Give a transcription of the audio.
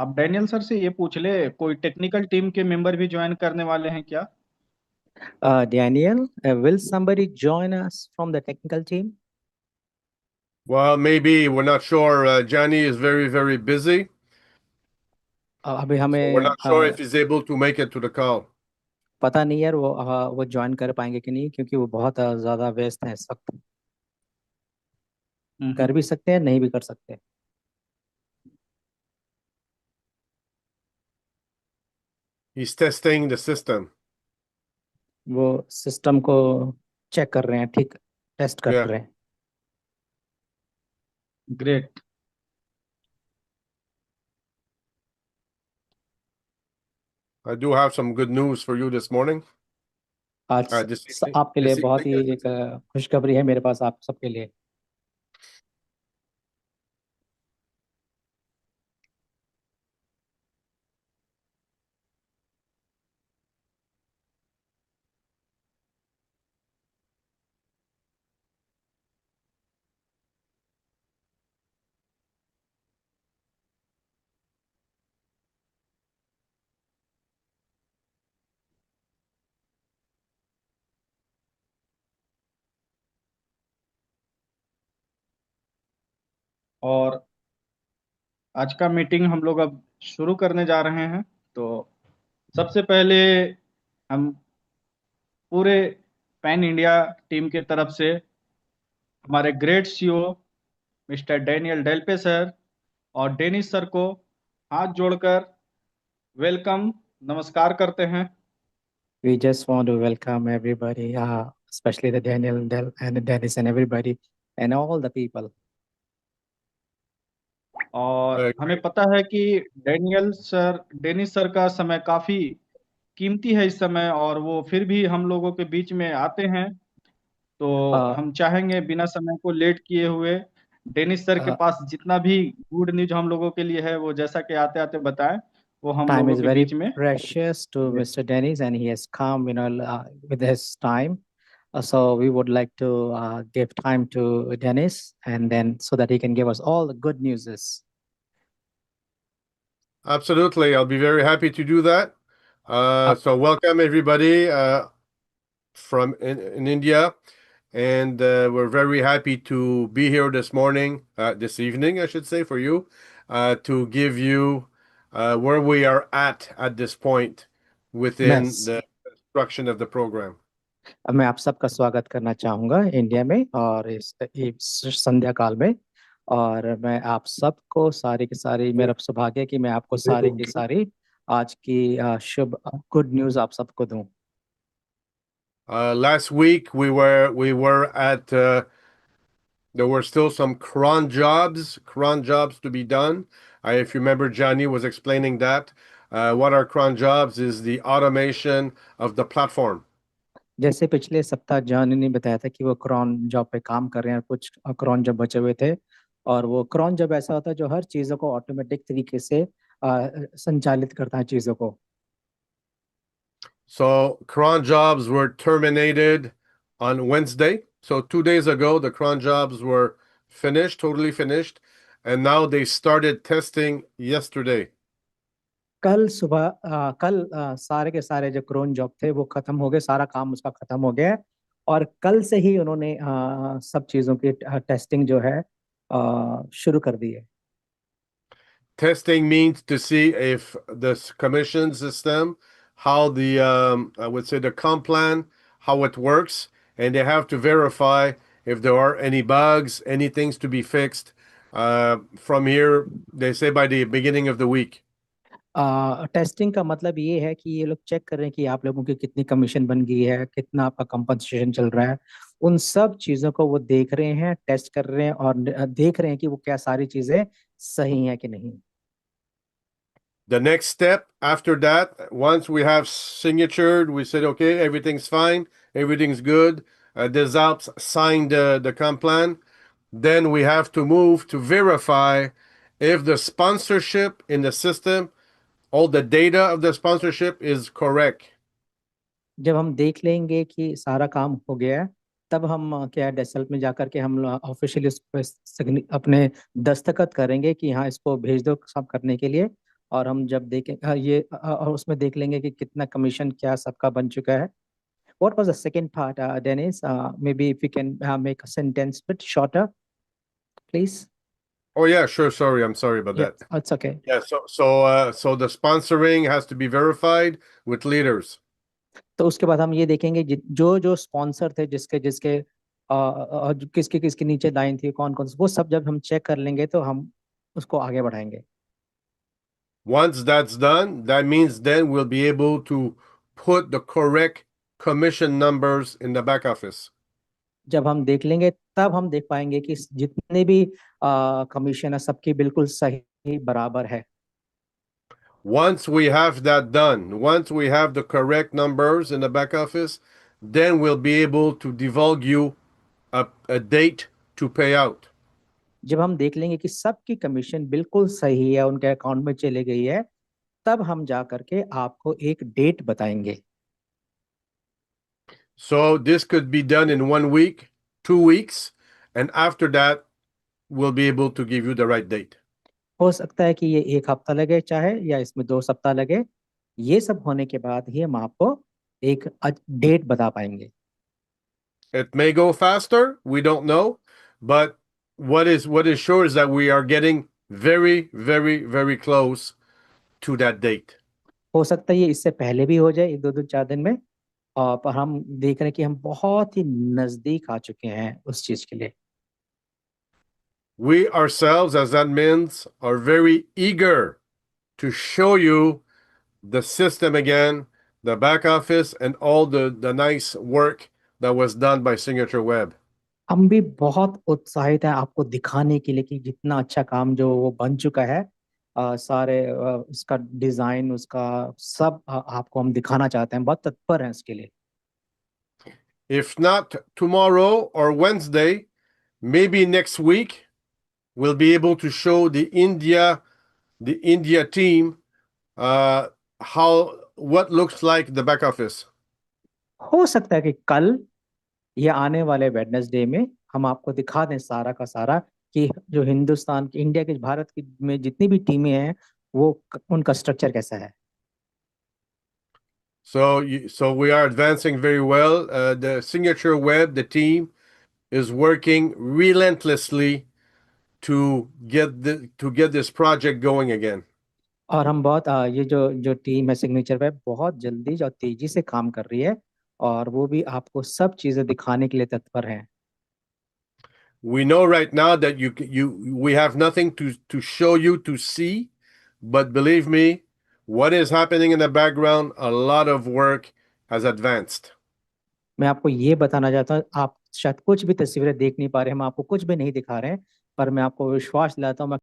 आप Daniel sir से ये पूछ ले, कोई टेक्निकल टीम के मेंबर भी ज्वाइन करने वाले हैं क्या? Daniel, will somebody join us from the technical team? Well, maybe we're not sure. Johnny is very, very busy, अभी so we're हमें not sure if he's able to make it to the call. पता नहीं यार, वो join कर पाएंगे कि नहीं, क्योंकि वो बहुत ज़्यादा व्यस्त हैं इस वक्त। हम्म। कर भी सकते हैं, नहीं भी कर सकते। He's testing the system. वो सिस्टम को चेक कर रहे हैं, ठीक, टेस्ट कर Yeah, रहे हैं। Great. I do have some good news for you this morning. आज This evening. आपके लिए This बहुत evening, ही I should एक say. खुशखबरी है मेरे पास आप सबके लिए। और आज का मीटिंग हम लोग अब शुरू करने जा रहे हैं। तो सबसे पहले हम पूरे पैन इंडिया टीम की तरफ से हमारे great CEO mister Daniel Delpe sir और डेनिस सर को हाथ जोड़कर वेलकम, नमस्कार करते हैं। We just want to welcome everybody, especially the Daniel and Dennis and everybody and all the people. और हमें Great. पता है कि डेनिस सर का समय काफी कीमती है इस समय, और वो फिर भी हम लोगों के बीच में आते हैं। तो Uh, हम चाहेंगे बिना समय को लेट किए हुए डेनिस सर के uh, पास जितना भी गुड न्यूज हम लोगों के लिए है वो जैसा कि आते आते बताएं, वो हम Time लोगों is के very बीच में precious to they. Mr. Dennis, and he has come, with his time. So we would like to give time to Dennis, and then so that he can give us all the good news. Absolutely. I'll be very happy to do that. Uh, So welcome everybody from in India. And we're very happy to be here this morning, this evening, I should say, for you, to give you where we are at this point within मैं the construction of the program. मैं आप सबका स्वागत करना चाहूँगा India में और इस संध्या काल में। और मैं आप सबको सारी की सारी, मेरा सौभाग्य है कि मैं आपको सारी की सारी आज की शुभ गुड न्यूज़ आप सबको दूं। Last week we were at there were still some cron jobs to be done. If you remember, Johnny was explaining that. What are cron jobs is the automation of the platform. जैसे पिछले सप्ताह John ने बताया था कि वो cron job पे काम कर रहे हैं, कुछ क्रॉन जॉब बचे हुए थे। और वो क्रॉन जॉब ऐसा होता है जो हर चीज़ों को ऑटोमेटिक तरीके से संचालित करता है चीज़ों को। So cron jobs were terminated on Wednesday. So 2 days ago, the cron jobs were finished, totally finished, and now they started testing yesterday. कल सुबह सारे के सारे जो क्रोन जॉब थे वो खत्म हो गए, सारा काम उसका खत्म हो गया है। और कल से ही उन्होंने सब चीज़ों की टेस्टिंग जो है शुरू कर दी है। Testing means to see if the commission system, how the I would say the comp plan, how it works, and they have to verify if there are any bugs, any things to be fixed. From here, they say by the beginning of the week. Testing का मतलब ये है कि ये लोग check कर रहे हैं कि आप लोगों की कितनी कमीशन बन गई है, कितना आपका कंपनसेशन चल रहा है। उन सब चीज़ों को वो देख रहे हैं, टेस्ट कर रहे हैं और देख रहे हैं कि वो क्या सारी चीज़ें सही हैं कि नहीं। The next step after that, once we have signatured, we said, okay, everything's fine, everything's good. Des Alps signed the comp plan. Then we have to move to verify if the sponsorship in the system, all the data of the sponsorship is correct. जब हम देख लेंगे कि सारा काम हो गया है, तब हम क्या डेसल्ट में जाकर के हम ऑफिशियली उस पर अपने दस्तखत करेंगे कि हाँ इसको भेज दो सब करने के लिए। और हम जब देखें और उसमें देख लेंगे कि कितना कमीशन क्या सबका बन चुका है. What was the second part, Dennis? Maybe if you can make a sentence bit shorter, please. Oh yeah, sure. Sorry, I'm sorry about Yeah, that. it's okay. Yeah, so the sponsoring has to be verified with leaders. तो उसके बाद हम ये देखेंगे जो जो sponsor थे जिसके जिसके किसके किसके नीचे लाइन थी, कौन कौन, वो सब जब हम चेक कर लेंगे तो हम उसको आगे बढ़ाएंगे. Once that's done, that means then we'll be able to put the correct commission numbers in the back office. जब हम देख लेंगे तब हम देख पाएंगे कि जितने भी कमीशन है सबकी बिल्कुल सही बराबर है. Once we have that done, once we have the correct numbers in the back office, then we'll be able to divulge you a date to pay out. जब हम देख लेंगे कि सबकी कमीशन बिल्कुल सही है, उनके अकाउंट में चले गई है, तब हम जा करके आपको एक डेट बताएंगे. So this could be done in 1 week, 2 weeks, and after that, we'll be able to give you the right date. हो सकता है कि ये 1 हफ्ता लगे चाहे, या इसमें 2 सप्ताह लगे. ये सब होने के बाद ही हम आपको एक डेट बता पाएंगे. It may go faster, we don't know, but what is sure is that we are getting very, very, very close to that date. हो सकता है ये इससे पहले भी हो जाए, 1 2 4 दिन में. पर हम देख रहे हैं कि हम बहुत ही नजदीक आ चुके हैं उस चीज के लिए. We ourselves as admins are very eager to show you the system again, the back office, and all the nice work that was done by Signature Web. हम भी बहुत उत्साहित हैं आपको दिखाने के लिए कि जितना अच्छा काम जो वो बन चुका है, सारे उसका डिजाइन, उसका सब आपको हम दिखाना चाहते हैं, बहुत तत्पर हैं इसके लिए. If not tomorrow or Wednesday, maybe next week, we'll be able to show the India team what looks like the back office. हो सकता है कि कल या आने वाले वेडनेसडे में हम आपको दिखा दें सारा का सारा कि जो हिंदुस्तान की, इंडिया के, भारत की में जितनी भी टीमें हैं वो उनका स्ट्रक्चर कैसा है. So we are advancing very well. The Signature Web, the team, is working relentlessly to get this project going again. और हम बहुत ये जो जो टीम है सिग्नेचर पे बहुत जल्दी और तेजी से काम कर रही है, और वो भी आपको सब चीजें दिखाने के लिए तत्पर हैं. We know right now that we have nothing to show you to see, but believe me, what is happening in the background, a lot of work has advanced. मैं आपको ये बताना चाहता हूँ, आप शायद कुछ भी तस्वीरें देख नहीं पा रहे हैं, हम आपको कुछ भी नहीं दिखा रहे हैं, पर मैं आपको विश्वास दिलाता हूँ, मैं